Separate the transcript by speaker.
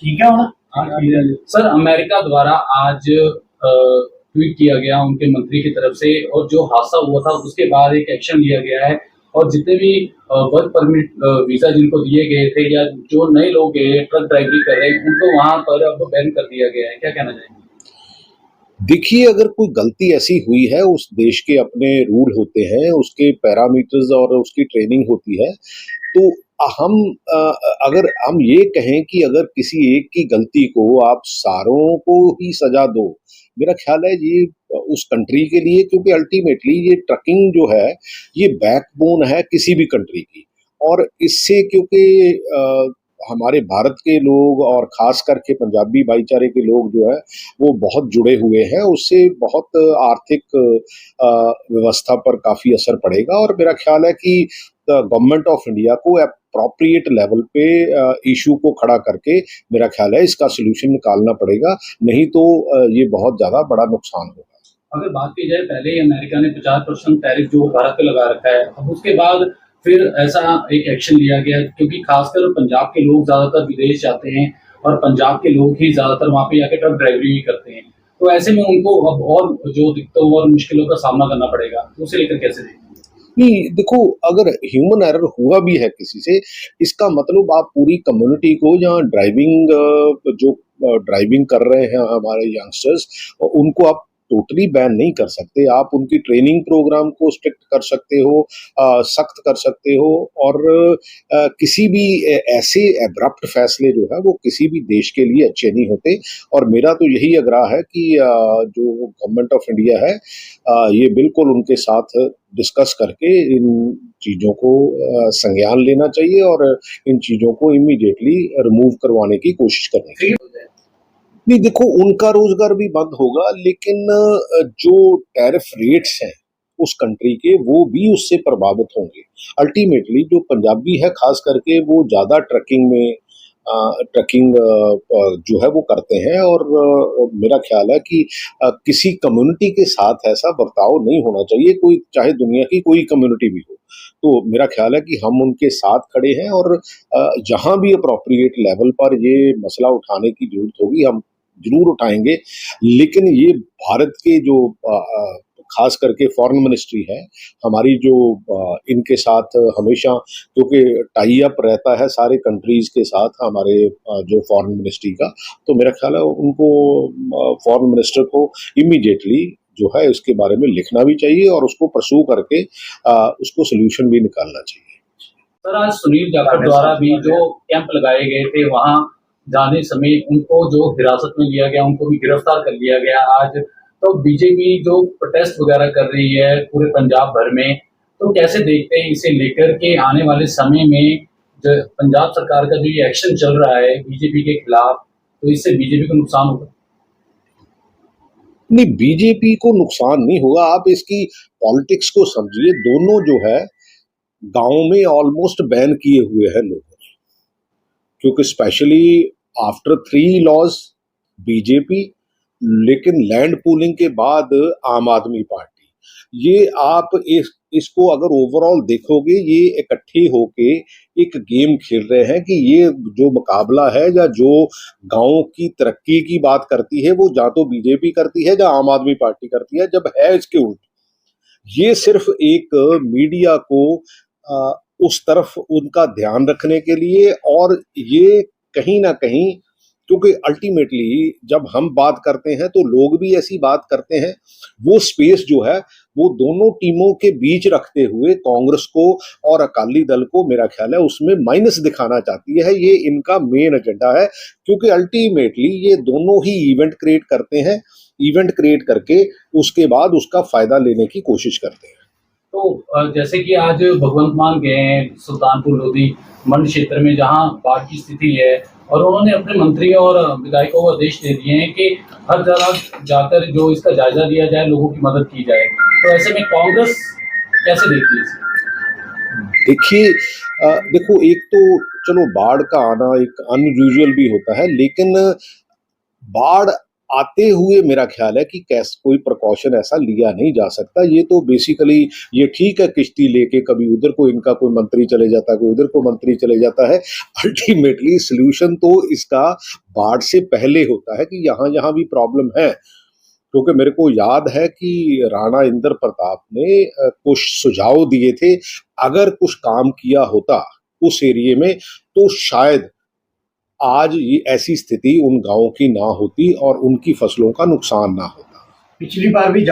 Speaker 1: ठीक है होना।
Speaker 2: सर, अमेरिका द्वारा आज ट्वीट किया गया उनके मंत्री की तरफ से, और जो हादसा हुआ था उसके बाद एक एक्शन लिया गया है, और जितने भी वर्क परमिट वीजा जिनको दिए गए थे या जो नए लोग गए ट्रक ड्राइवरी कर रहे हैं उनको वहां पर अब बैन कर दिया गया है। क्या कहना चाहेंगे?
Speaker 3: देखिए, अगर कोई गलती ऐसी हुई है, उस देश के अपने रूल होते हैं, उसके पैरामीटर्स और उसकी ट्रेनिंग होती है, तो हम अगर हम ये कहें कि अगर किसी एक की गलती को आप सारों को ही सजा दो, मेरा ख्याल है ये उस कंट्री के लिए, क्योंकि अल्टीमेटली ये ट्रकिंग जो है, ये बैकबोन है किसी भी कंट्री की। और इससे क्योंकि हमारे भारत के लोग और खास करके पंजाबी भाईचारे के लोग जो है वो बहुत जुड़े हुए हैं, उससे बहुत आर्थिक व्यवस्था पर काफ़ी असर पड़ेगा। और मेरा ख्याल है कि गवर्नमेंट ऑफ इंडिया को अप्रोप्रिएट लेवल पे इशू को खड़ा करके मेरा ख्याल है इसका सोल्यूशन निकालना पड़ेगा, नहीं तो ये बहुत ज़्यादा बड़ा नुकसान होगा।
Speaker 2: अगर बात की जाए, पहले ही अमेरिका ने 50% टैरिफ जो भारत पे लगा रखा है, अब उसके बाद फिर ऐसा एक एक्शन लिया गया, क्योंकि खासकर पंजाब के लोग ज्यादातर विदेश जाते हैं और पंजाब के लोग ही ज्यादातर वहाँ पे जाके ट्रक ड्राइवरी भी करते हैं, तो ऐसे में उनको अब और जो दिक्कतों और मुश्किलों का सामना करना पड़ेगा, तो उसे लेकर कैसे देखते हैं?
Speaker 3: नहीं, देखो, अगर ह्यूमन एरर हुआ भी है किसी से, इसका मतलब आप पूरी कम्युनिटी को, या ड्राइविंग कर रहे हैं हमारे यंगस्टर्स, उनको आप टोटली बैन नहीं कर सकते। आप उनकी ट्रेनिंग प्रोग्राम को स्ट्रिक्ट कर सकते हो, सख्त कर सकते हो, और किसी भी ऐसे एब्रप्ट फैसले जो है वो किसी भी देश के लिए अच्छे नहीं होते। और मेरा तो यही आग्रह है कि जो गवर्नमेंट ऑफ इंडिया है, ये बिल्कुल उनके साथ डिस्कस करके इन चीज़ों को संज्ञान लेना चाहिए और इन चीज़ों को इमीडिएटली रिमूव करवाने की कोशिश करनी चाहिए। नहीं, देखो, उनका रोजगार भी बंद होगा, लेकिन जो टैरिफ रेट्स हैं उस कंट्री के, वो भी उससे प्रभावित होंगे। अल्टीमेटली जो पंजाबी है खास करके, वो ज़्यादा ट्रकिंग जो है वो करते हैं, और मेरा ख्याल है कि किसी कम्युनिटी के साथ ऐसा बर्ताव नहीं होना चाहिए, कोई चाहे दुनिया की कोई कम्युनिटी भी हो। तो मेरा ख्याल है कि हम उनके साथ खड़े हैं, और जहां भी अप्रोप्रिएट लेवल पर ये मसला उठाने की जरूरत होगी हम जरूर उठाएंगे। लेकिन ये भारत के जो खास करके फॉरेन मिनिस्ट्री है हमारी, जो इनके साथ हमेशा, क्योंकि टाई अप रहता है सारे कंट्रीज के साथ हमारे जो फॉरेन मिनिस्ट्री का, तो मेरा ख्याल है उनको, फॉरेन मिनिस्टर को इमीडिएटली जो है इसके बारे में लिखना भी चाहिए और उसको परसू करके उसको सोल्यूशन भी निकालना चाहिए।
Speaker 2: सर, आज सुनील जाखड़ द्वारा भी जो कैंप लगाए गए थे, वहां जाने समय उनको जो हिरासत में लिया गया, उनको भी गिरफ्तार कर लिया गया आज। तो बीजेपी जो प्रोटेस्ट वगैरह कर रही है पूरे पंजाब भर में, तो कैसे देखते हैं इसे लेकर के आने वाले समय में जो पंजाब सरकार का जो ये एक्शन चल रहा है बीजेपी के खिलाफ, तो इससे बीजेपी को नुकसान होगा?
Speaker 3: नहीं, बीजेपी को नुकसान नहीं होगा। आप इसकी पॉलिटिक्स को समझिए, दोनों जो है गांव में ऑलमोस्ट बैन किए हुए हैं लोगों ने, क्योंकि स्पेशली आफ्टर 3 लॉज बीजेपी, लेकिन लैंड पूलिंग के बाद आम आदमी पार्टी, ये आप इसको अगर ओवरऑल देखोगे, ये इकट्ठे होके एक गेम खेल रहे हैं कि ये जो मुकाबला है, या जो गांव की तरक्की की बात करती है, वो या तो बीजेपी करती है या आम आदमी पार्टी करती है, जब है इसके उल्ट। ये सिर्फ एक मीडिया को उस तरफ उनका ध्यान रखने के लिए, और ये कहीं ना कहीं, क्योंकि अल्टीमेटली जब हम बात करते हैं तो लोग भी ऐसी बात करते हैं, वो स्पेस जो है वो दोनों टीमों के बीच रखते हुए कांग्रेस को और अकाली दल को, मेरा ख्याल है उसमें माइनस दिखाना चाहती है। ये इनका मेन एजेंडा है, क्योंकि अल्टीमेटली ये दोनों ही इवेंट क्रिएट करते हैं, इवेंट क्रिएट करके उसके बाद उसका फायदा लेने की कोशिश करते हैं।
Speaker 2: तो जैसे कि आज भगवंत मान गए हैं सुल्तानपुर लोधी मंड क्षेत्र में, जहां बाढ़ की स्थिति है, और उन्होंने अपने मंत्रियों और विधायकों को आदेश दे दिए हैं कि हर जगह जाकर जो इसका जायजा लिया जाए, लोगों की मदद की जाए। तो ऐसे में कांग्रेस कैसे देखती है इसे?
Speaker 3: देखिए, देखो, एक तो चलो बाढ़ का आना एक अनयूजुअल भी होता है, लेकिन बाढ़ आते हुए मेरा ख्याल है कि कैसे कोई प्रिकॉशन ऐसा लिया नहीं जा सकता। ये तो बेसिकली ये ठीक है, किश्ती लेके कभी उधर को इनका कोई मंत्री चले जाता है, कोई उधर को मंत्री चले जाता है। अल्टीमेटली सॉल्यूशन तो इसका बाढ़ से पहले होता है कि यहाँ यहाँ भी प्रॉब्लम है। क्योंकि मेरे को याद है कि राणा इंद्र प्रताप ने कुछ सुझाव दिए थे, अगर कुछ काम किया होता उस एरिया में तो शायद आज ये ऐसी स्थिति उन गांवों की ना होती और उनकी फसलों का नुकसान ना होता।
Speaker 1: पिछली बार भी